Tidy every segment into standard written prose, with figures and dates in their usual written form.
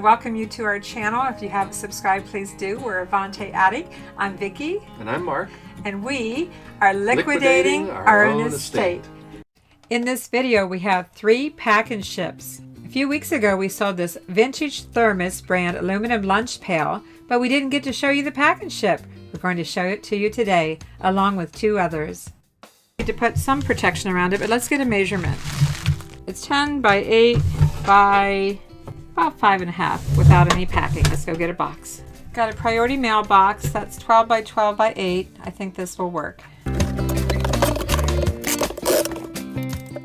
welcome you to our channel. If you haven't subscribed, please do. We're Avante Attic. I'm Vickie. And I'm Mark. And we are liquidating our own estate. In this video, we have 3 pack and ships. A few weeks ago, we sold this vintage thermos brand aluminum lunch pail, but we didn't get to show you the pack and ship. We're going to show it to you today, along with 2 others. We need to put some protection around it, but let's get a measurement. It's 10 by 8 by about 5.5 without any packing. Let's go get a box. Got a priority mail box that's 12 by 12 by 8. I think this will work.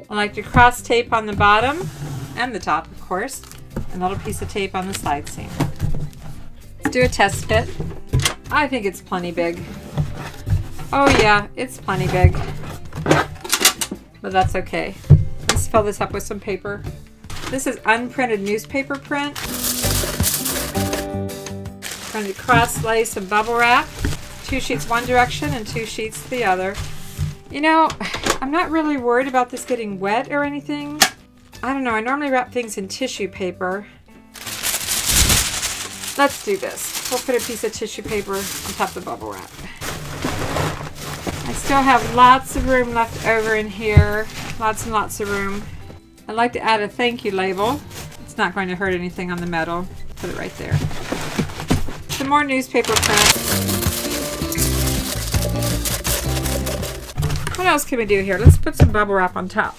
I like to cross tape on the bottom and the top, of course. A little piece of tape on the side seam. Let's do a test fit. I think it's plenty big. Oh yeah, it's plenty big. But that's okay. Let's fill this up with some paper. This is unprinted newspaper print. I'm going to cross lay some bubble wrap. 2 sheets one direction and 2 sheets the other. You know, I'm not really worried about this getting wet or anything. I don't know, I normally wrap things in tissue paper. Let's do this. We'll put a piece of tissue paper on top of the bubble wrap. I still have lots of room left over in here. Lots and lots of room. I'd like to add a thank you label. It's not going to hurt anything on the metal. Put it right there. Some more newspaper print. What else can we do here? Let's put some bubble wrap on top.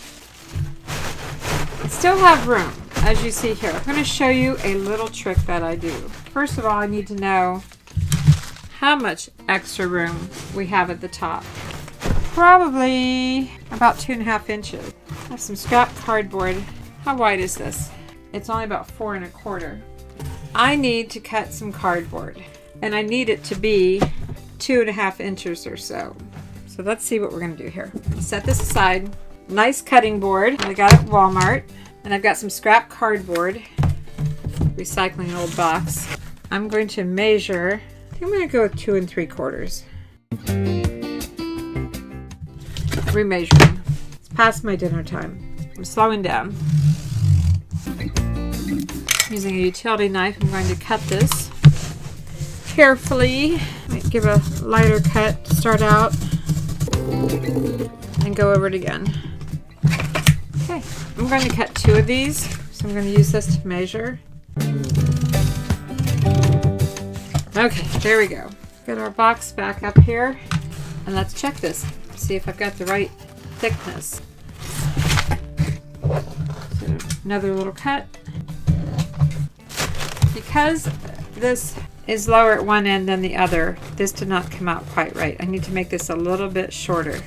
I still have room, as you see here. I'm going to show you a little trick that I do. First of all, I need to know how much extra room we have at the top. Probably about 2.5 inches. I have some scrap cardboard. How wide is this? It's only about 4 1/4. I need to cut some cardboard, and I need it to be 2.5 inches or so. So let's see what we're going to do here. Set this aside. Nice cutting board. I got it at Walmart, and I've got some scrap cardboard. Recycling an old box. I'm going to measure. I think I'm going to go with 2 3/4. Remeasuring. It's past my dinner time. I'm slowing down. Using a utility knife, I'm going to cut this carefully. Might give a lighter cut to start out and go over it again. Okay, I'm going to cut 2 of these, so I'm going to use this to measure. Okay, there we go. Get our box back up here, and let's check this. See if I've got the right thickness. So another little cut. Because this is lower at one end than the other, this did not come out quite right. I need to make this a little bit shorter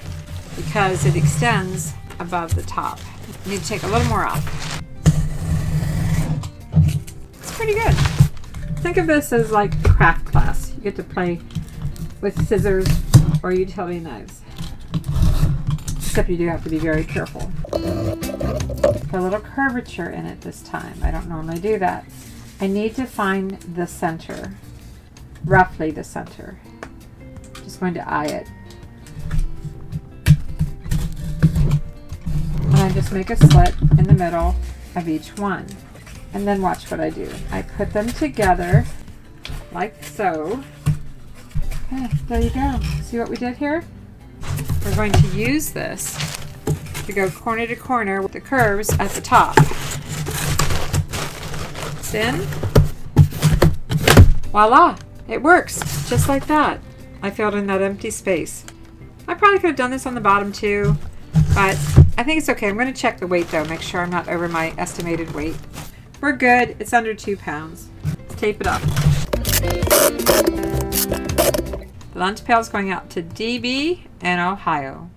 because it extends above the top. I need to take a little more off. It's pretty good. Think of this as like craft class. You get to play with scissors or utility knives. Except you do have to be very careful. Put a little curvature in it this time. I don't normally do that. I need to find the center. Roughly the center. Just going to eye it. And I just make a slit in the middle of each one. And then watch what I do. I put them together like so. Okay, there you go. See what we did here? We're going to use this to go corner to corner with the curves at the top. It's in. Voila! It works just like that. I filled in that empty space. I probably could have done this on the bottom too, but I think it's okay. I'm going to check the weight though, make sure I'm not over my estimated weight. We're good. It's under 2 pounds. Let's tape it up. The lunch pail is going out to DB in Ohio.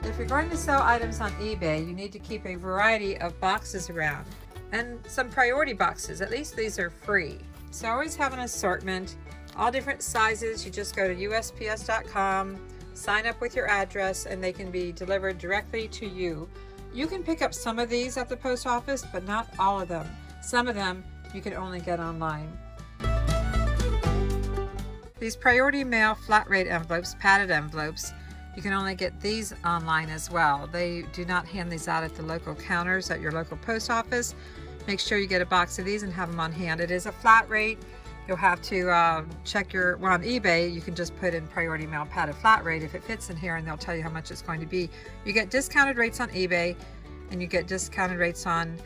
If you're going to sell items on eBay, you need to keep a variety of boxes around and some priority boxes. At least these are free. So always have an assortment, all different sizes. You just go to USPS.com, sign up with your address, and they can be delivered directly to you. You can pick up some of these at the post office, but not all of them. Some of them you can only get online. These priority mail flat rate envelopes, padded envelopes, you can only get these online as well. They do not hand these out at the local counters at your local post office. make sure you get a box of these and have them on hand. It is a flat rate. You'll have to check your, well, on eBay, you can just put in priority mail padded flat rate if it fits in here, and they'll tell you how much it's going to be. You get discounted rates on eBay, and you get discounted rates on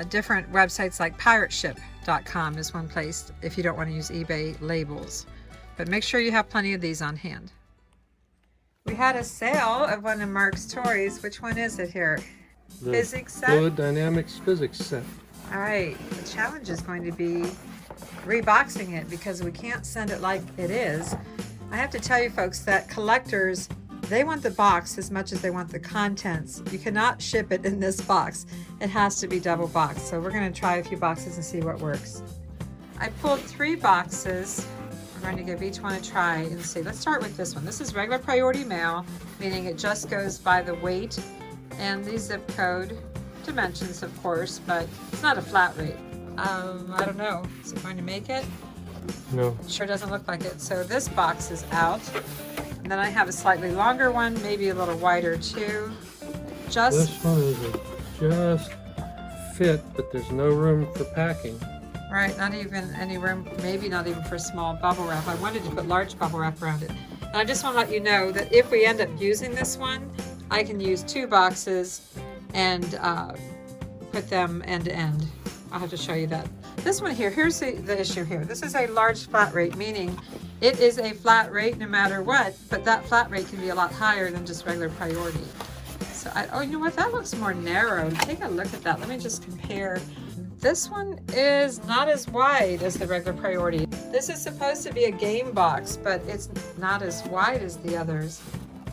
different websites like pirateship.com is one place if you don't want to use eBay labels. But make sure you have plenty of these on hand. We had a sale of one of Mark's toys. Which one is it here? The physics set? Fluid Dynamics physics set. All right, the challenge is going to be reboxing it because we can't send it like it is. I have to tell you folks that collectors, they want the box as much as they want the contents. You cannot ship it in this box. It has to be double boxed. So we're going to try a few boxes and see what works. I pulled 3 boxes. We're going to give each one a try and see. Let's start with this one. This is regular priority mail, meaning it just goes by the weight and the zip code dimensions, of course, but it's not a flat rate. I don't know. Is it going to make it? No. Sure doesn't look like it. So this box is out. And then I have a slightly longer one, maybe a little wider too. This one is just fit, but there's no room for packing. Right, not even any room, maybe not even for small bubble wrap. I wanted to put large bubble wrap around it. And I just want to let you know that if we end up using this one, I can use 2 boxes and put them end to end. I'll have to show you that. This one here, here's the issue here. This is a large flat rate, meaning it is a flat rate no matter what, but that flat rate can be a lot higher than just regular priority. So, oh, you know what? That looks more narrow. Take a look at that. Let me just compare. This one is not as wide as the regular priority. This is supposed to be a game box, but it's not as wide as the others.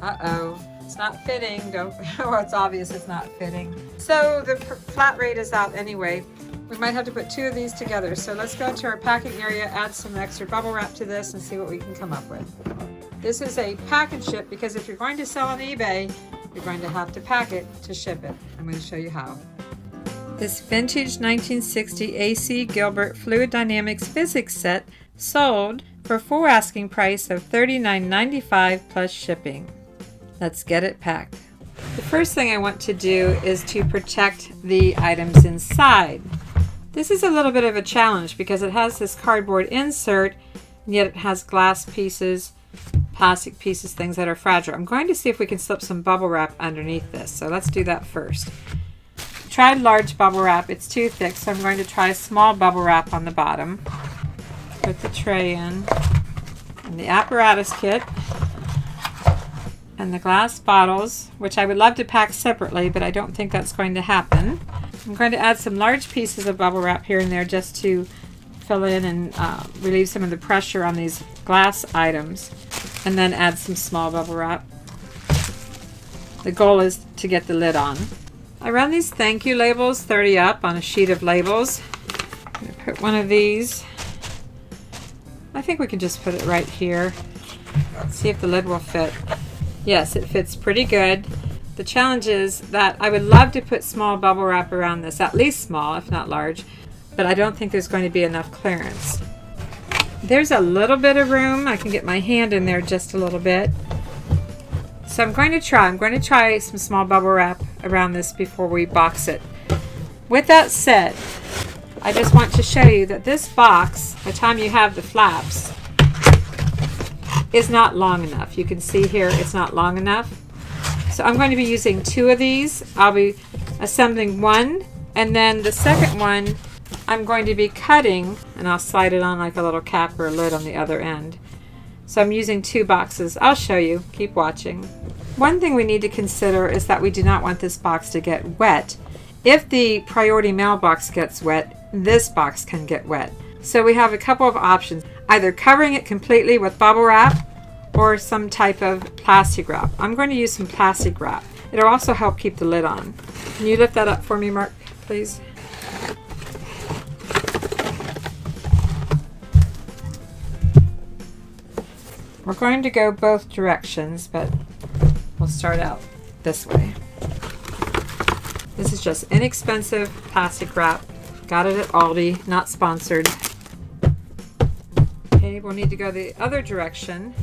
Uh-oh. It's not fitting. Don't. Oh, it's obvious it's not fitting. So the flat rate is out anyway. We might have to put 2 of these together. So let's go into our packing area, add some extra bubble wrap to this, and see what we can come up with. This is a pack and ship because if you're going to sell on eBay, you're going to have to pack it to ship it. I'm going to show you how. This vintage 1960 AC Gilbert Fluid Dynamics physics set sold for full asking price of $39.95 plus shipping. Let's get it packed. The first thing I want to do is to protect the items inside. This is a little bit of a challenge because it has this cardboard insert, and yet it has glass pieces, plastic pieces, things that are fragile. I'm going to see if we can slip some bubble wrap underneath this. So let's do that first. Tried large bubble wrap, it's too thick, so I'm going to try small bubble wrap on the bottom. Put the tray in, and the apparatus kit, and the glass bottles, which I would love to pack separately, but I don't think that's going to happen. I'm going to add some large pieces of bubble wrap here and there just to fill in and relieve some of the pressure on these glass items, and then add some small bubble wrap. The goal is to get the lid on. I run these thank you labels 30 up on a sheet of labels. I'm going to put one of these. I think we can just put it right here. Let's see if the lid will fit. Yes, it fits pretty good. The challenge is that I would love to put small bubble wrap around this, at least small, if not large, but I don't think there's going to be enough clearance. There's a little bit of room. I can get my hand in there just a little bit. So I'm going to try some small bubble wrap around this before we box it. With that said, I just want to show you that this box, by the time you have the flaps, is not long enough. You can see here it's not long enough. So I'm going to be using 2 of these. I'll be assembling one, and then the second one I'm going to be cutting, and I'll slide it on like a little cap or a lid on the other end. So I'm using 2 boxes. I'll show you. Keep watching. One thing we need to consider is that we do not want this box to get wet. If the priority mail box gets wet, this box can get wet. So we have a couple of options. Either covering it completely with bubble wrap or some type of plastic wrap. I'm going to use some plastic wrap. It'll also help keep the lid on. Can you lift that up for me, Mark, please? We're going to go both directions, but we'll start out this way. This is just inexpensive plastic wrap. Got it at Aldi, not sponsored. Okay, we'll need to go the other direction,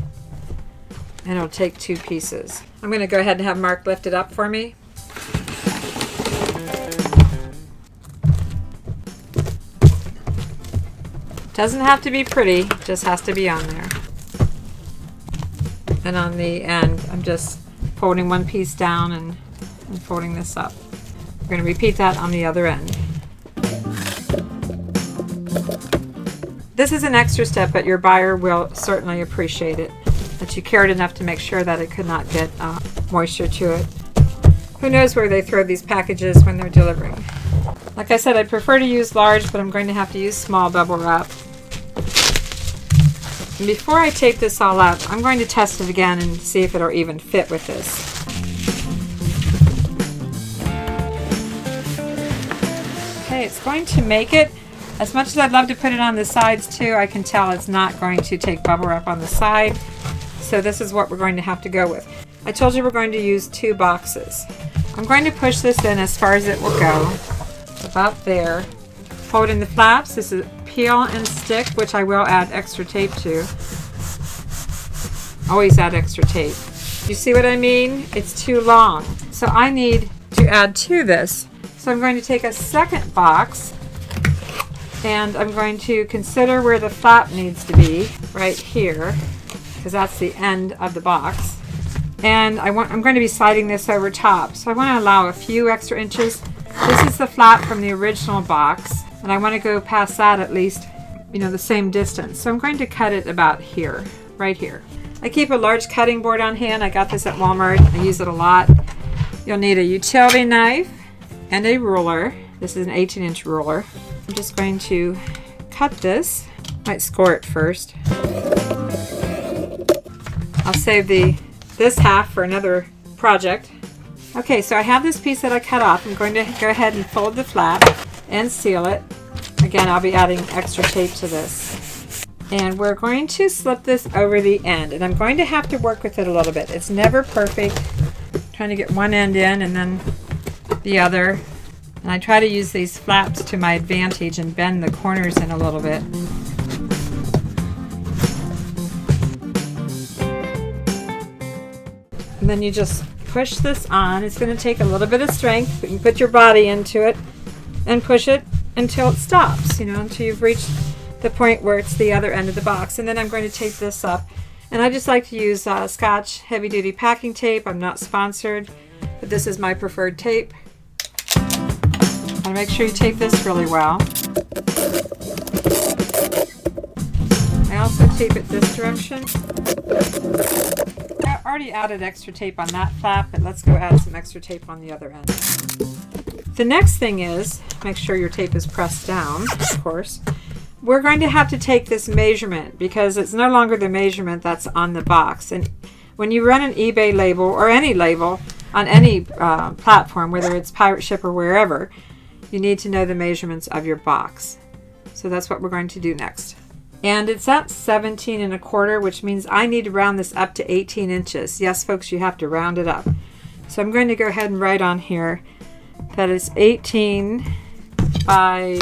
and it'll take 2 pieces. I'm going to go ahead and have Mark lift it up for me. Doesn't have to be pretty, just has to be on there. And on the end, I'm just folding one piece down and folding this up. We're going to repeat that on the other end. This is an extra step, but your buyer will certainly appreciate it, that you cared enough to make sure that it could not get moisture to it. Who knows where they throw these packages when they're delivering. Like I said, I prefer to use large, but I'm going to have to use small bubble wrap. And before I tape this all up, I'm going to test it again and see if it'll even fit with this. Okay, it's going to make it. As much as I'd love to put it on the sides too, I can tell it's not going to take bubble wrap on the side. So this is what we're going to have to go with. I told you we're going to use 2 boxes. I'm going to push this in as far as it will go, about there. Fold in the flaps. This is peel and stick, which I will add extra tape to. Always add extra tape. You see what I mean? It's too long. So I need to add to this. So I'm going to take a second box and I'm going to consider where the flap needs to be, right here, because that's the end of the box. And I'm going to be sliding this over top. So I want to allow a few extra inches. This is the flap from the original box, and I want to go past that at least, you know, the same distance. So I'm going to cut it about here, right here. I keep a large cutting board on hand. I got this at Walmart. I use it a lot. You'll need a utility knife and a ruler. This is an 18-inch ruler. I'm just going to cut this. Might score it first. I'll save this half for another project. Okay, so I have this piece that I cut off. I'm going to go ahead and fold the flap and seal it. Again, I'll be adding extra tape to this. And we're going to slip this over the end. And I'm going to have to work with it a little bit. It's never perfect. I'm trying to get one end in and then the other. And I try to use these flaps to my advantage and bend the corners in a little bit. And then you just push this on. It's going to take a little bit of strength, but you put your body into it and push it until it stops, you know, until you've reached the point where it's the other end of the box. And then I'm going to tape this up. And I just like to use Scotch heavy duty packing tape. I'm not sponsored, but this is my preferred tape. And make sure you tape this really well. I also tape it this direction. I already added extra tape on that flap, but let's go add some extra tape on the other end. The next thing is, make sure your tape is pressed down, of course. We're going to have to take this measurement because it's no longer the measurement that's on the box. And when you run an eBay label or any label on any platform, whether it's Pirate Ship or wherever, you need to know the measurements of your box. So that's what we're going to do next. And it's at 17 1/4, which means I need to round this up to 18 inches. Yes, folks, you have to round it up. So I'm going to go ahead and write on here that it's 18 by,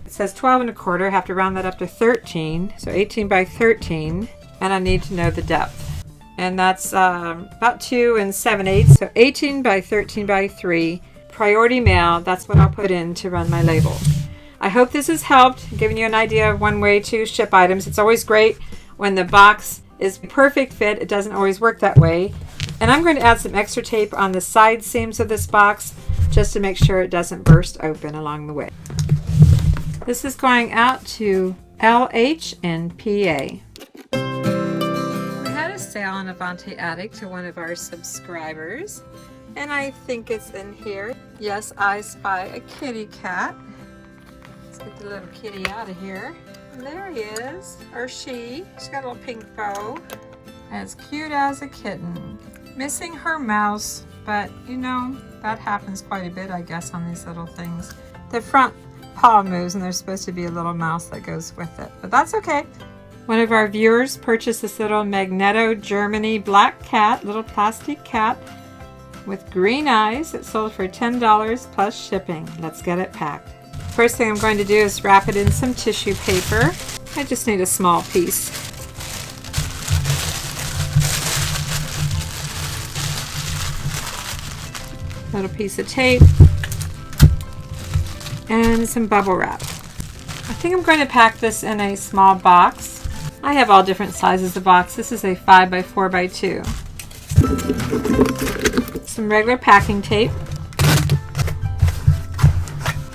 it says 12 1/4. I have to round that up to 13. So 18 by 13. And I need to know the depth. And that's about 2 7/8. So 18 by 13 by 3. Priority mail, that's what I'll put in to run my label. I hope this has helped, giving you an idea of one way to ship items. It's always great when the box is perfect fit. It doesn't always work that way. And I'm going to add some extra tape on the side seams of this box just to make sure it doesn't burst open along the way. This is going out to LH in PA. We had a sale on Avante Attic to one of our subscribers. And I think it's in here. Yes, I spy a kitty cat. Let's get the little kitty out of here. And there he is, or she. She's got a little pink bow. As cute as a kitten. Missing her mouse, but you know, that happens quite a bit, I guess, on these little things. The front paw moves and there's supposed to be a little mouse that goes with it, but that's okay. One of our viewers purchased this little Magneto Germany black cat, little plastic cat with green eyes. It sold for $10 plus shipping. Let's get it packed. First thing I'm going to do is wrap it in some tissue paper. I just need a small piece. Little piece of tape and some bubble wrap. I think I'm going to pack this in a small box. I have all different sizes of box. This is a 5 by 4 by 2. Some regular packing tape.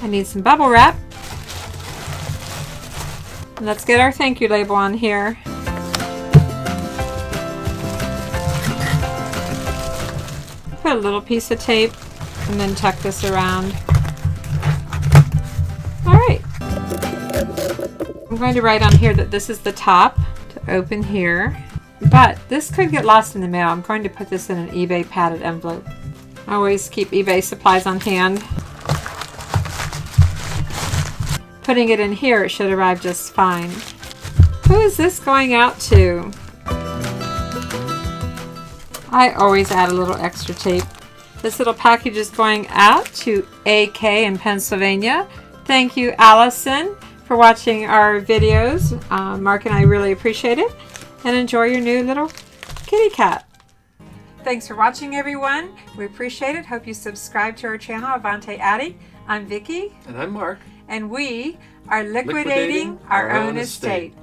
I need some bubble wrap. And let's get our thank you label on here. Put a little piece of tape and then tuck this around. Alright. I'm going to write on here that this is the top to open here. But this could get lost in the mail. I'm going to put this in an eBay padded envelope. I always keep eBay supplies on hand. Putting it in here, it should arrive just fine. Who is this going out to? I always add a little extra tape. This little package is going out to AK in Pennsylvania. Thank you, Allison, for watching our videos. Mark and I really appreciate it. And enjoy your new little kitty cat. Thanks for watching, everyone. We appreciate it. Hope you subscribe to our channel, Avante Attic. I'm Vickie. And I'm Mark. And we are liquidating our own estate.